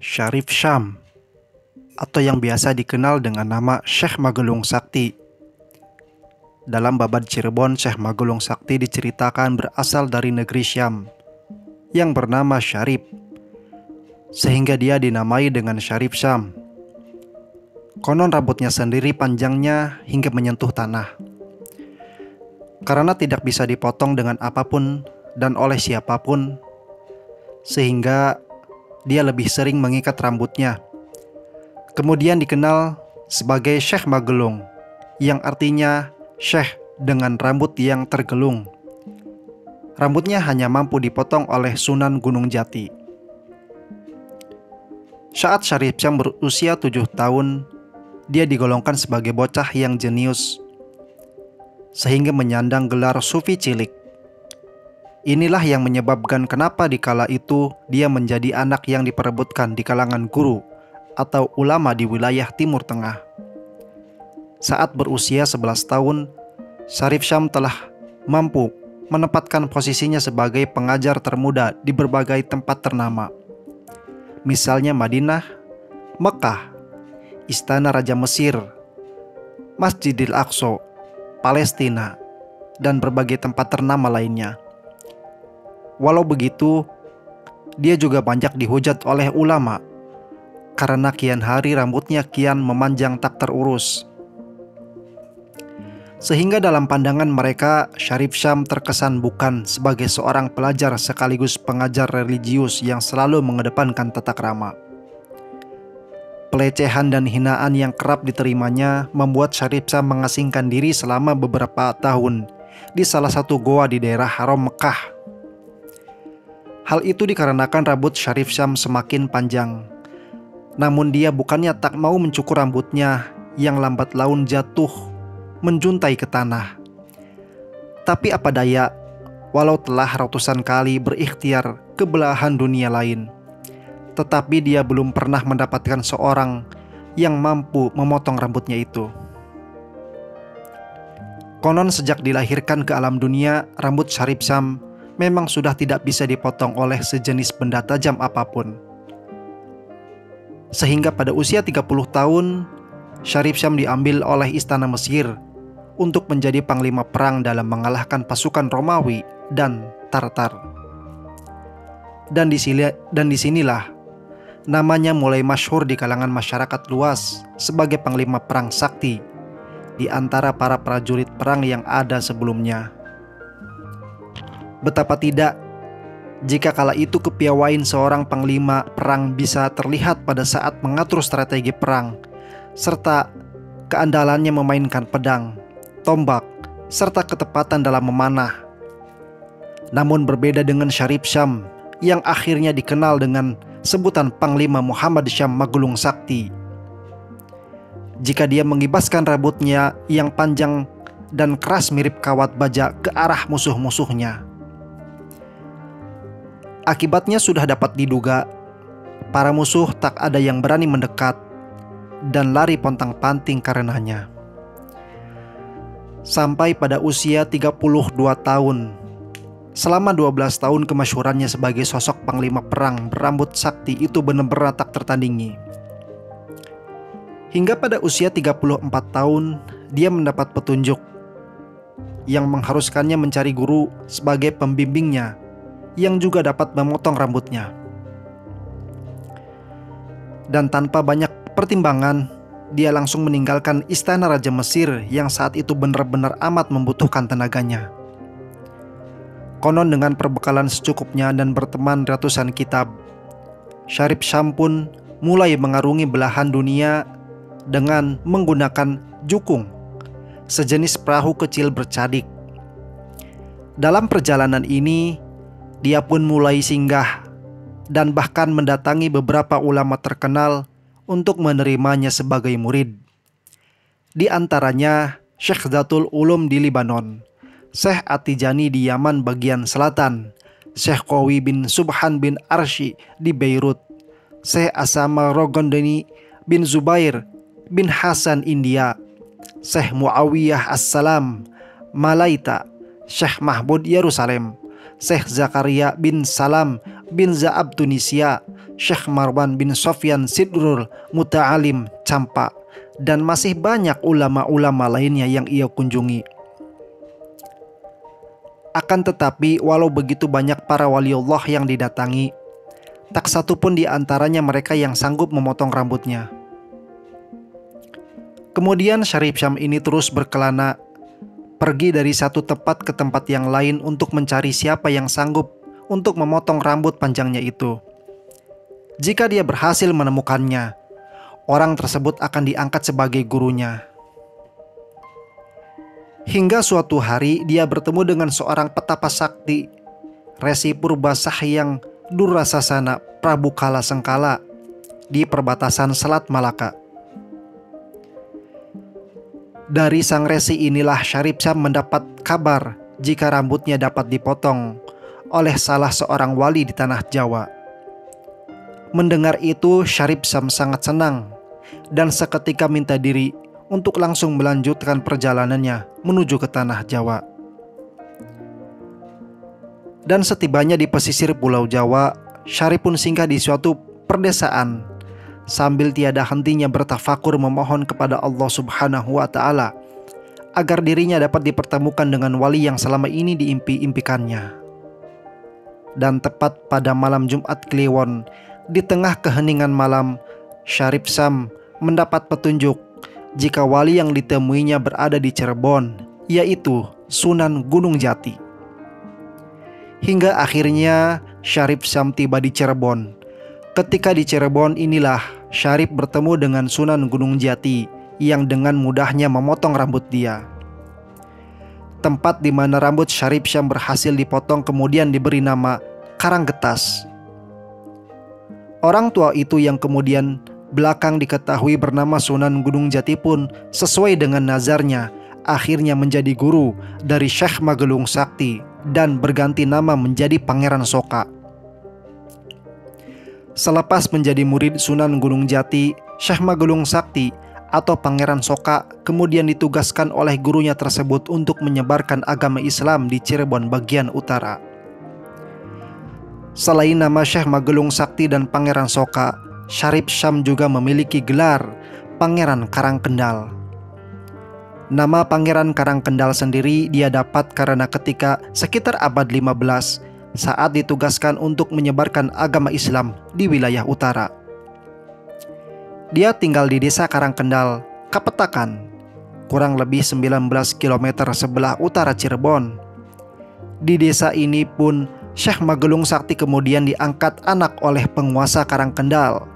Syarif Syam, atau yang biasa dikenal dengan nama Syekh Magelung Sakti. Dalam Babad Cirebon, Syekh Magelung Sakti diceritakan berasal dari negeri Syam yang bernama Syarif, sehingga dia dinamai dengan Syarif Syam. Konon rambutnya sendiri panjangnya hingga menyentuh tanah. Karena tidak bisa dipotong dengan apapun dan oleh siapapun, sehingga dia lebih sering mengikat rambutnya. Kemudian dikenal sebagai Syekh Magelung, yang artinya Syekh dengan rambut yang tergelung. Rambutnya hanya mampu dipotong oleh Sunan Gunung Jati. Saat Syarif Syam berusia 7 tahun, dia digolongkan sebagai bocah yang jenius, sehingga menyandang gelar sufi cilik. Inilah yang menyebabkan kenapa dikala itu dia menjadi anak yang diperebutkan di kalangan guru atau ulama di wilayah Timur Tengah. Saat berusia 11 tahun, Syarif Syam telah mampu menempatkan posisinya sebagai pengajar termuda di berbagai tempat ternama. Misalnya Madinah, Mekah, Istana Raja Mesir, Masjidil Aqsa, Palestina, dan berbagai tempat ternama lainnya. Walau begitu, dia juga banyak dihujat oleh ulama karena kian hari rambutnya kian memanjang tak terurus. Sehingga dalam pandangan mereka, Syarif Syam terkesan bukan sebagai seorang pelajar sekaligus pengajar religius yang selalu mengedepankan tata krama. Pelecehan dan hinaan yang kerap diterimanya membuat Syarif Syam mengasingkan diri selama beberapa tahun di salah satu goa di daerah Haram Mekah. Hal itu dikarenakan rambut Syarif Syam semakin panjang. Namun dia bukannya tak mau mencukur rambutnya yang lambat laun jatuh menjuntai ke tanah. Tapi apa daya, walau telah ratusan kali berikhtiar ke belahan dunia lain, tetapi dia belum pernah mendapatkan seorang yang mampu memotong rambutnya itu. Konon sejak dilahirkan ke alam dunia, rambut Syarif Syam memang sudah tidak bisa dipotong oleh sejenis benda tajam apapun. Sehingga pada usia 30 tahun, Syarif Syam diambil oleh istana Mesir untuk menjadi panglima perang dalam mengalahkan pasukan Romawi dan Tartar. Dan disinilah namanya mulai masyhur di kalangan masyarakat luas sebagai panglima perang sakti di antara para prajurit perang yang ada sebelumnya. Betapa tidak jika kala itu kepiawaian seorang panglima perang bisa terlihat pada saat mengatur strategi perang, serta keandalannya memainkan pedang, tombak, serta ketepatan dalam memanah. Namun berbeda dengan Syarif Syam yang akhirnya dikenal dengan sebutan Panglima Muhammad Syam Magelung Sakti. Jika dia mengibaskan rambutnya yang panjang dan keras mirip kawat baja ke arah musuh-musuhnya, akibatnya sudah dapat diduga, para musuh tak ada yang berani mendekat dan lari pontang-panting karenanya. Sampai pada usia 32 tahun, selama 12 tahun kemasyhurannya sebagai sosok panglima perang berambut sakti itu benar-benar tak tertandingi. Hingga pada usia 34 tahun, dia mendapat petunjuk yang mengharuskannya mencari guru sebagai pembimbingnya yang juga dapat memotong rambutnya. Dan tanpa banyak pertimbangan, dia langsung meninggalkan istana Raja Mesir yang saat itu benar-benar amat membutuhkan tenaganya. Konon dengan perbekalan secukupnya dan berteman ratusan kitab, Syarif Syam pun mulai mengarungi belahan dunia dengan menggunakan jukung, sejenis perahu kecil bercadik. Dalam perjalanan ini, dia pun mulai singgah dan bahkan mendatangi beberapa ulama terkenal untuk menerimanya sebagai murid. Di antaranya Syekh Zatul Ulum di Libanon, Syekh At-Tijani di Yaman bagian selatan, Syekh Qawi bin Subhan bin Arsy di Beirut, Syekh Asama Rogondani bin Zubair bin Hasan India, Syekh Muawiyah As-Salam Malaita, Syekh Mahmud Yerusalem, Syekh Zakaria bin Salam bin Zaab Tunisia, Syekh Marwan bin Sofyan Sidrul Muta'alim Campak, dan masih banyak ulama-ulama lainnya yang ia kunjungi. Akan tetapi walau begitu banyak para waliullah yang didatangi, tak satu pun di antaranya mereka yang sanggup memotong rambutnya. Kemudian Syarif Syam ini terus berkelana, pergi dari satu tempat ke tempat yang lain untuk mencari siapa yang sanggup untuk memotong rambut panjangnya itu. Jika dia berhasil menemukannya, orang tersebut akan diangkat sebagai gurunya. Hingga suatu hari dia bertemu dengan seorang petapa sakti, Resi Purba Sahyang Durasasana Prabu Kala Sengkala, di perbatasan Selat Malaka. Dari sang resi inilah Syarif Syam mendapat kabar jika rambutnya dapat dipotong oleh salah seorang wali di tanah Jawa. Mendengar itu, Syarif Syam sangat senang dan seketika minta diri untuk langsung melanjutkan perjalanannya menuju ke tanah Jawa. Dan setibanya di pesisir Pulau Jawa, Syarif pun singgah di suatu perdesaan sambil tiada hentinya bertafakur memohon kepada Allah Subhanahu wa Ta'ala agar dirinya dapat dipertemukan dengan wali yang selama ini diimpi-impikannya. Dan tepat pada malam Jumat Kliwon, di tengah keheningan malam, Syarif Syam mendapat petunjuk jika wali yang ditemuinya berada di Cirebon, yaitu Sunan Gunung Jati. Hingga akhirnya Syarif Syam tiba di Cirebon. Ketika di Cirebon inilah Syarif bertemu dengan Sunan Gunung Jati yang dengan mudahnya memotong rambut dia. Tempat di mana rambut Syarif Syam berhasil dipotong kemudian diberi nama Karanggetas. Orang tua itu yang kemudian belakang diketahui bernama Sunan Gunung Jati pun sesuai dengan nazarnya akhirnya menjadi guru dari Syekh Magelung Sakti dan berganti nama menjadi Pangeran Soka. Selepas menjadi murid Sunan Gunung Jati, Syekh Magelung Sakti atau Pangeran Soka kemudian ditugaskan oleh gurunya tersebut untuk menyebarkan agama Islam di Cirebon bagian utara. Selain nama Syekh Magelung Sakti dan Pangeran Soka, Syarif Syam juga memiliki gelar Pangeran Karangkendal. Nama Pangeran Karangkendal sendiri dia dapat karena ketika sekitar abad 15 saat ditugaskan untuk menyebarkan agama Islam di wilayah utara. Dia tinggal di desa Karangkendal, Kapetakan, kurang lebih 19 km sebelah utara Cirebon. Di desa ini pun Syekh Magelung Sakti kemudian diangkat anak oleh penguasa Karangkendal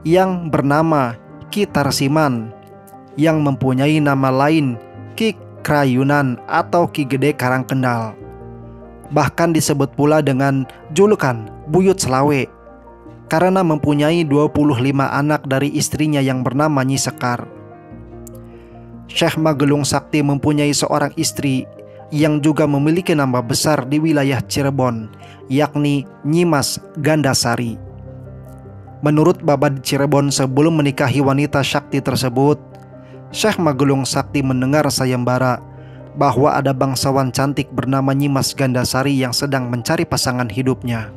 yang bernama Ki Tarsiman, yang mempunyai nama lain Ki Krayunan atau Ki Gede Karangkendal. Bahkan disebut pula dengan julukan Buyut Selawe karena mempunyai 25 anak dari istrinya yang bernama Nyi Sekar. Syekh Magelung Sakti mempunyai seorang istri yang juga memiliki nama besar di wilayah Cirebon, yakni Nyimas Gandasari. Menurut Babad Cirebon, sebelum menikahi wanita sakti tersebut, Syekh Magelung Sakti mendengar sayembara bahwa ada bangsawan cantik bernama Nyimas Gandasari yang sedang mencari pasangan hidupnya.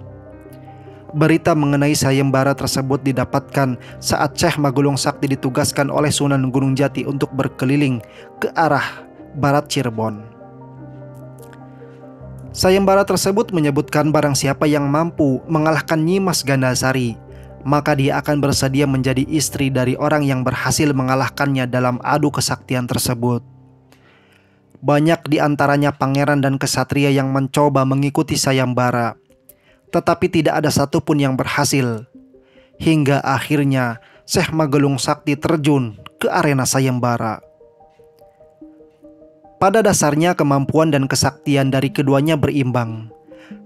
Berita mengenai sayembara tersebut didapatkan saat Syekh Magelung Sakti ditugaskan oleh Sunan Gunung Jati untuk berkeliling ke arah barat Cirebon. Sayembara tersebut menyebutkan barang siapa yang mampu mengalahkan Nyimas Gandasari, maka dia akan bersedia menjadi istri dari orang yang berhasil mengalahkannya dalam adu kesaktian tersebut. Banyak di antaranya pangeran dan kesatria yang mencoba mengikuti sayembara, tetapi tidak ada satupun yang berhasil. Hingga akhirnya Syekh Magelung Sakti terjun ke arena sayembara. Pada dasarnya kemampuan dan kesaktian dari keduanya berimbang.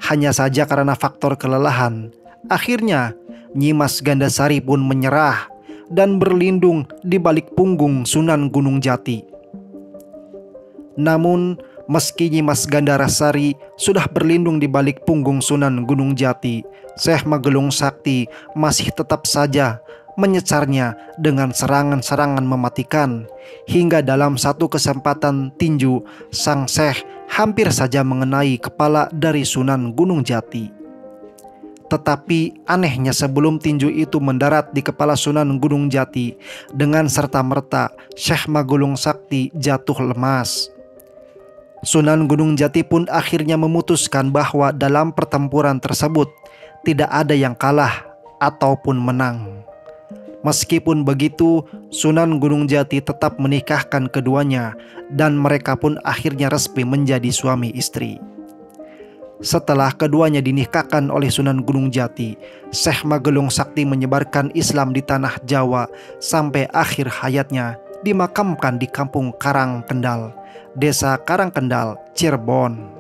Hanya saja karena faktor kelelahan, akhirnya Nyimas Gandasari pun menyerah dan berlindung di balik punggung Sunan Gunung Jati. Namun, meski Nyimas Gandasari sudah berlindung di balik punggung Sunan Gunung Jati, Syekh Magelung Sakti masih tetap saja menyecarnya dengan serangan-serangan mematikan, hingga dalam satu kesempatan tinju, sang Syekh hampir saja mengenai kepala dari Sunan Gunung Jati. Tetapi anehnya sebelum tinju itu mendarat di kepala Sunan Gunung Jati, dengan serta-merta Syekh Magulung Sakti jatuh lemas. Sunan Gunung Jati pun akhirnya memutuskan bahwa dalam pertempuran tersebut tidak ada yang kalah ataupun menang. Meskipun begitu, Sunan Gunung Jati tetap menikahkan keduanya dan mereka pun akhirnya resmi menjadi suami istri. Setelah keduanya dinikahkan oleh Sunan Gunung Jati, Syekh Magulung Sakti menyebarkan Islam di tanah Jawa sampai akhir hayatnya dimakamkan di Kampung Karangkendal, Desa Karangkendal, Cirebon.